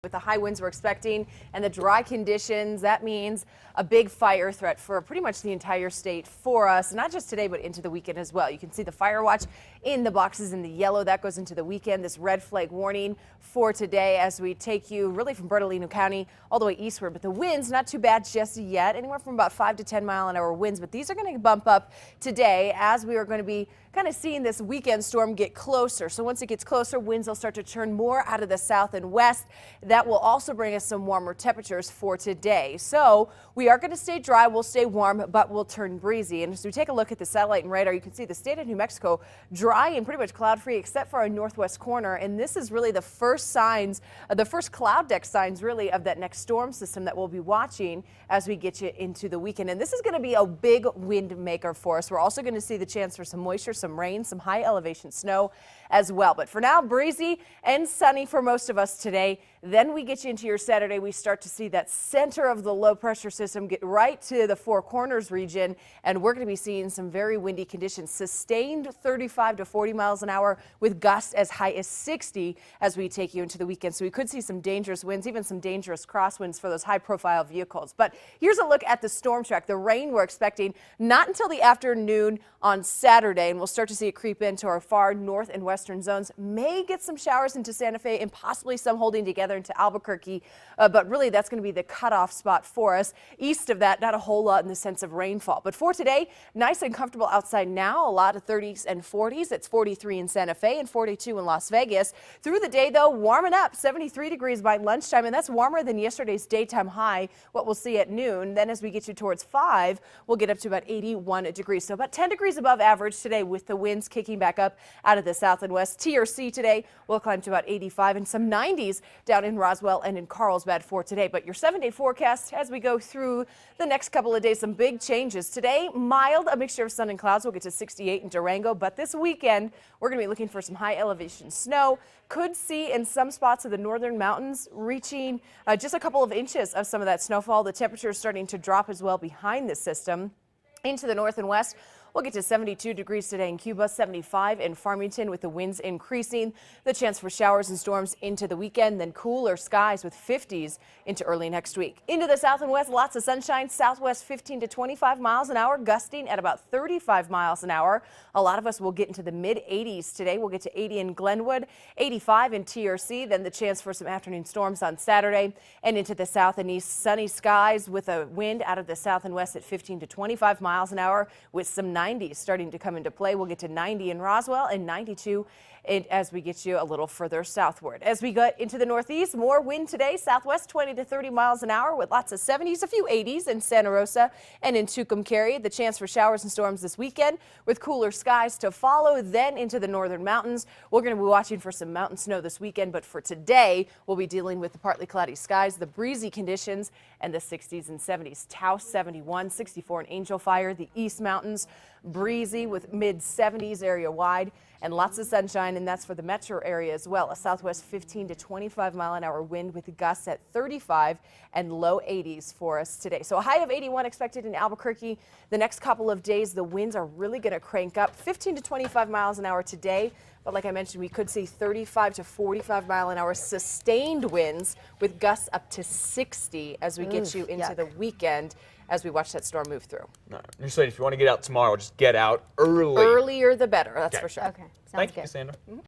With the high winds we're expecting and the dry conditions, that means a big fire threat for pretty much the entire state for us, not just today, but into the weekend as well. You can see the fire watch in the boxes in the yellow. That goes into the weekend. This red flag warning for today as we take you really from Bernalillo County all the way eastward. But the winds, not too bad just yet, anywhere from about 5 to 10 mile an hour winds. But these are going to bump up today as we are going to be kind of seeing this weekend storm get closer. So once it gets closer, winds will start to turn more out of the south and west. That will also bring us some warmer temperatures for today. So we are going to stay dry, we'll stay warm, but we'll turn breezy. And as we take a look at the satellite and radar, you can see the state of New Mexico dry and pretty much cloud free except for our northwest corner. And this is really the first signs, the first cloud deck signs really of that next storm system that we'll be watching as we get you into the weekend. And this is going to be a big wind maker for us. We're also going to see the chance for some moisture, some rain, some high elevation snow as well. But for now, breezy and sunny for most of us today. Then we get you into your Saturday. We start to see that center of the low pressure system get right to the Four Corners region. And we're going to be seeing some very windy conditions, sustained 35 to 40 miles an hour with gusts as high as 60 as we take you into the weekend. So we could see some dangerous winds, even some dangerous crosswinds for those high profile vehicles. But here's a look at the storm track. The rain we're expecting not until the afternoon on Saturday, and we'll start to see it creep into our far north and western zones. May get some showers into Santa Fe and possibly some holding together into Albuquerque, but really that's going to be the cutoff spot for us. East of that, not a whole lot in the sense of rainfall. But for today, nice and comfortable outside now. A lot of 30s and 40s. It's 43 in Santa Fe and 42 in Las Vegas. Through the day, though, warming up, 73 degrees by lunchtime, and that's warmer than yesterday's daytime high, what we'll see at noon. Then as we get you towards 5, we'll get up to about 81 degrees. So about 10 degrees above average today with the winds kicking back up out of the south and west. TRC today will climb to about 85 and some 90s down in Roswell and in Carlsbad for today. But your 7-day forecast as we go through the next couple of days, some big changes. Today, mild, a mixture of sun and clouds. We'll get to 68 in Durango. But this weekend, we're going to be looking for some high elevation snow. Could see in some spots of the northern mountains reaching just a couple of inches of some of that snowfall. The temperature is starting to drop as well behind this system. Into the north and west, we'll get to 72 degrees today in Cuba, 75 in Farmington with the winds increasing. The chance for showers and storms into the weekend, then cooler skies with 50s into early next week. Into the south and west, lots of sunshine. Southwest 15 to 25 miles an hour, gusting at about 35 miles an hour. A lot of us will get into the mid 80s today. We'll get to 80 in Glenwood, 85 in TRC, then the chance for some afternoon storms on Saturday. And into the south and east, sunny skies with a wind out of the south and west at 15 to 25 miles an hour with some 90s starting to come into play. We'll get to 90 in Roswell and 92 as we get you a little further southward. As we get into the northeast, more wind today, southwest 20 to 30 miles an hour with lots of 70s, a few 80s in Santa Rosa and in Tucumcari. The chance for showers and storms this weekend with cooler skies to follow. Then into the northern mountains, we're going to be watching for some mountain snow this weekend. But for today, we'll be dealing with the partly cloudy skies, the breezy conditions, and the 60s and 70s. Taos 71, 64 in Angel Fire. The East Mountains breezy with mid 70s area wide and lots of sunshine, and that's for the metro area as well. A southwest 15 to 25 mile an hour wind with gusts at 35 and low 80s for us today. So a high of 81 expected in Albuquerque. The next couple of days, the winds are really going to crank up 15 to 25 miles an hour today. But like I mentioned, we could see 35 to 45 mile an hour sustained winds with gusts up to 60 as we get you into the weekend as we watch that storm move through. No, you're saying if you want to get out tomorrow, just get out early. Earlier the better, that's for sure. Okay, sounds Thank good. you, Cassandra.